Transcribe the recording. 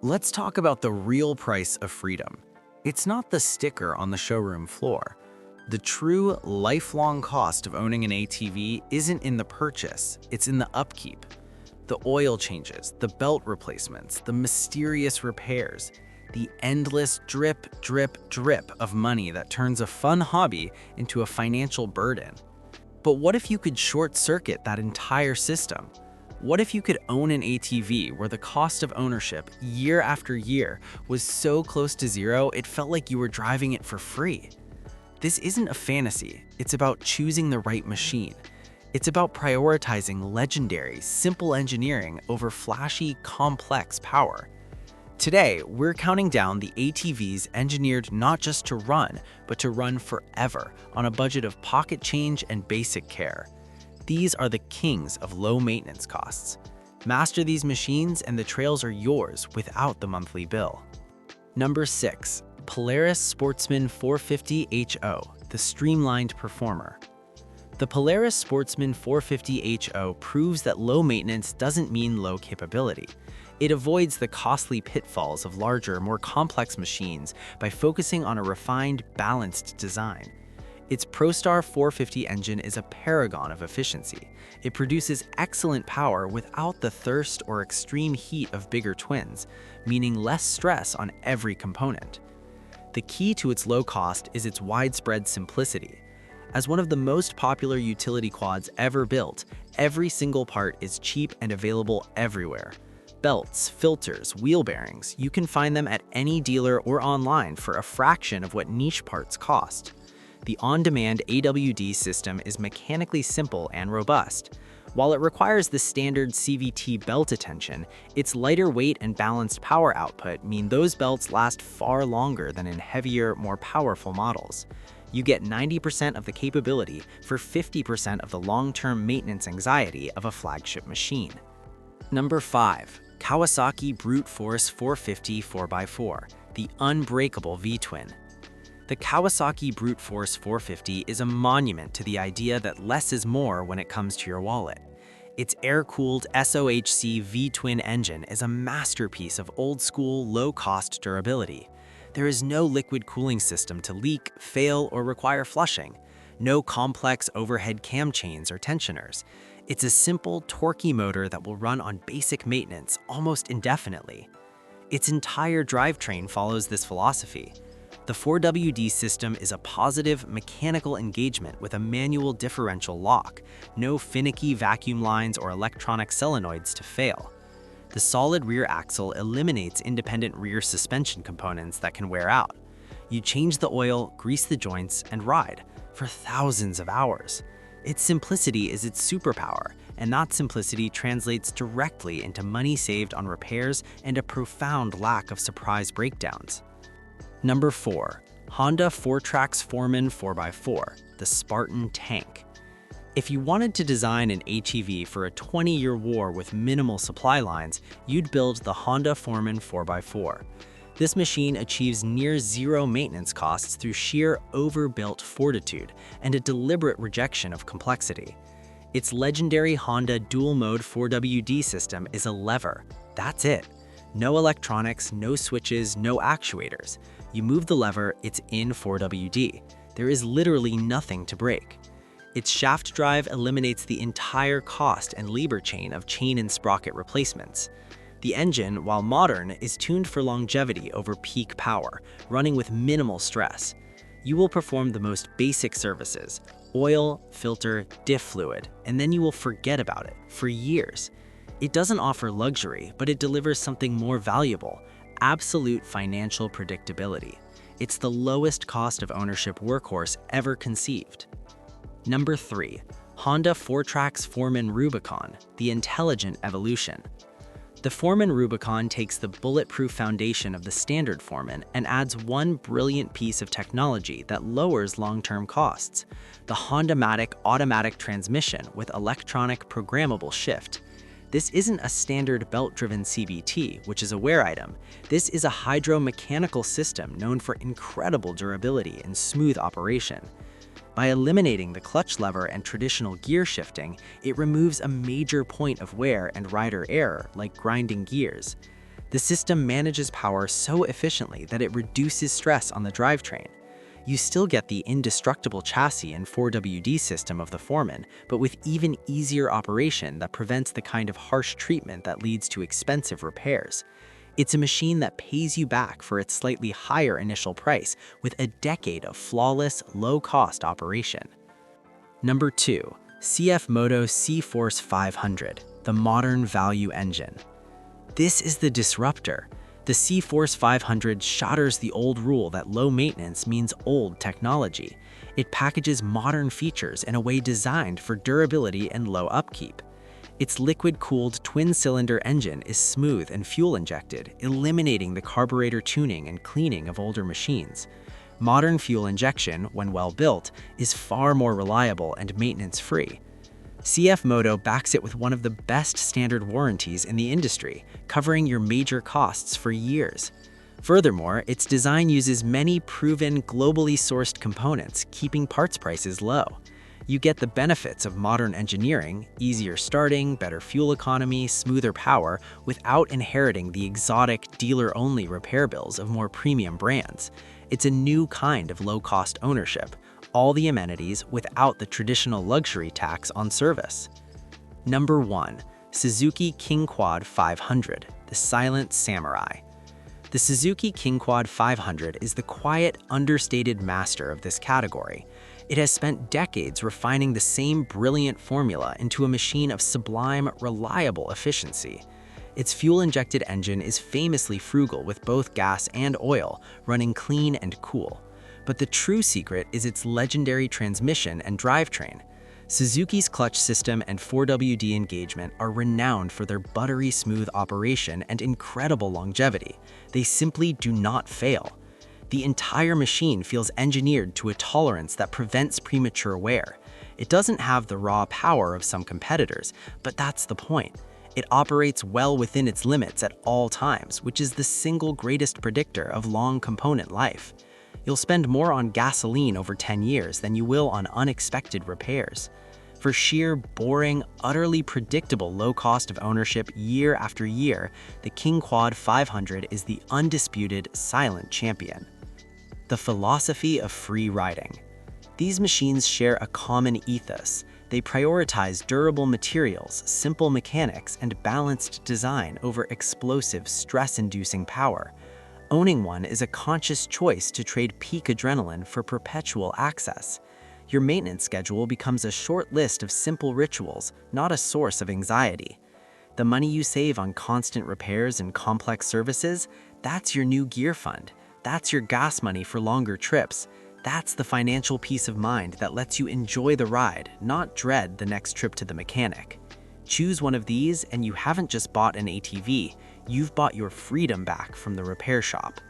Let's talk about the real price of freedom. It's not the sticker on the showroom floor. The true lifelong cost of owning an ATV isn't in the purchase, it's in the upkeep. The oil changes, the belt replacements, the mysterious repairs, the endless drip, drip, drip of money that turns a fun hobby into a financial burden. But what if you could short-circuit that entire system? What if you could own an ATV where the cost of ownership year after year was so close to zero it felt like you were driving it for free? This isn't a fantasy, it's about choosing the right machine. It's about prioritizing legendary, simple engineering over flashy, complex power. Today, we're counting down the ATVs engineered not just to run, but to run forever on a budget of pocket change and basic care. These are the kings of low maintenance costs. Master these machines and the trails are yours without the monthly bill. Number 6. Polaris Sportsman 450HO, the streamlined performer. The Polaris Sportsman 450HO proves that low maintenance doesn't mean low capability. It avoids the costly pitfalls of larger, more complex machines by focusing on a refined, balanced design. Its ProStar 450 engine is a paragon of efficiency. It produces excellent power without the thirst or extreme heat of bigger twins, meaning less stress on every component. The key to its low cost is its widespread simplicity. As one of the most popular utility quads ever built, every single part is cheap and available everywhere. Belts, filters, wheel bearings, you can find them at any dealer or online for a fraction of what niche parts cost. The on-demand AWD system is mechanically simple and robust. While it requires the standard CVT belt attention, its lighter weight and balanced power output mean those belts last far longer than in heavier, more powerful models. You get 90% of the capability for 50% of the long-term maintenance anxiety of a flagship machine. Number 5. Kawasaki Brute Force 450 4x4, the unbreakable V-twin. The Kawasaki Brute Force 450 is a monument to the idea that less is more when it comes to your wallet. Its air-cooled SOHC V-twin engine is a masterpiece of old-school, low-cost durability. There is no liquid cooling system to leak, fail, or require flushing. No complex overhead cam chains or tensioners. It's a simple, torquey motor that will run on basic maintenance almost indefinitely. Its entire drivetrain follows this philosophy. The 4WD system is a positive mechanical engagement with a manual differential lock, no finicky vacuum lines or electronic solenoids to fail. The solid rear axle eliminates independent rear suspension components that can wear out. You change the oil, grease the joints, and ride for thousands of hours. Its simplicity is its superpower, and that simplicity translates directly into money saved on repairs and a profound lack of surprise breakdowns. Number 4. Honda Foretrax Foreman 4x4, the Spartan Tank. If you wanted to design an ATV for a 20-year war with minimal supply lines, you'd build the Honda Foreman 4x4. This machine achieves near zero maintenance costs through sheer overbuilt fortitude and a deliberate rejection of complexity. Its legendary Honda dual-mode 4WD system is a lever. That's it. No electronics, no switches, no actuators. You move the lever, it's in 4WD. There is literally nothing to break. Its shaft drive eliminates the entire cost and lever chain of chain and sprocket replacements. The engine, while modern, is tuned for longevity over peak power, running with minimal stress. You will perform the most basic services: oil, filter, diff fluid, and then you will forget about it for years. It doesn't offer luxury, but it delivers something more valuable: absolute financial predictability. It's the lowest cost of ownership workhorse ever conceived. Number 3. Honda Foretrax Foreman Rubicon, the intelligent evolution. The Foreman Rubicon takes the bulletproof foundation of the standard Foreman and adds one brilliant piece of technology that lowers long-term costs: the Honda-matic automatic transmission with electronic programmable shift. This isn't a standard belt-driven CVT, which is a wear item. This is a hydro-mechanical system known for incredible durability and smooth operation. By eliminating the clutch lever and traditional gear shifting, it removes a major point of wear and rider error, like grinding gears. The system manages power so efficiently that it reduces stress on the drivetrain. You still get the indestructible chassis and 4WD system of the Foreman, but with even easier operation that prevents the kind of harsh treatment that leads to expensive repairs. It's a machine that pays you back for its slightly higher initial price with a decade of flawless, low-cost operation. Number 2. Moto CForce 500, the modern value engine. This is the disruptor. The CForce 500 shatters the old rule that low maintenance means old technology. It packages modern features in a way designed for durability and low upkeep. Its liquid-cooled twin-cylinder engine is smooth and fuel-injected, eliminating the carburetor tuning and cleaning of older machines. Modern fuel injection, when well built, is far more reliable and maintenance-free. Moto backs it with one of the best standard warranties in the industry, covering your major costs for years. Furthermore, its design uses many proven, globally sourced components, keeping parts prices low. You get the benefits of modern engineering, easier starting, better fuel economy, smoother power, without inheriting the exotic, dealer-only repair bills of more premium brands. It's a new kind of low-cost ownership, all the amenities without the traditional luxury tax on service. Number 1. Suzuki King Quad 500, the silent samurai. The Suzuki King Quad 500 is the quiet, understated master of this category. It has spent decades refining the same brilliant formula into a machine of sublime, reliable efficiency. Its fuel-injected engine is famously frugal with both gas and oil, running clean and cool. But the true secret is its legendary transmission and drivetrain. Suzuki's clutch system and 4WD engagement are renowned for their buttery smooth operation and incredible longevity. They simply do not fail. The entire machine feels engineered to a tolerance that prevents premature wear. It doesn't have the raw power of some competitors, but that's the point. It operates well within its limits at all times, which is the single greatest predictor of long component life. You'll spend more on gasoline over 10 years than you will on unexpected repairs. For sheer, boring, utterly predictable low cost of ownership year after year, the King Quad 500 is the undisputed silent champion. The philosophy of free riding. These machines share a common ethos. They prioritize durable materials, simple mechanics, and balanced design over explosive, stress-inducing power. Owning one is a conscious choice to trade peak adrenaline for perpetual access. Your maintenance schedule becomes a short list of simple rituals, not a source of anxiety. The money you save on constant repairs and complex services, that's your new gear fund. That's your gas money for longer trips. That's the financial peace of mind that lets you enjoy the ride, not dread the next trip to the mechanic. Choose one of these and you haven't just bought an ATV, you've bought your freedom back from the repair shop.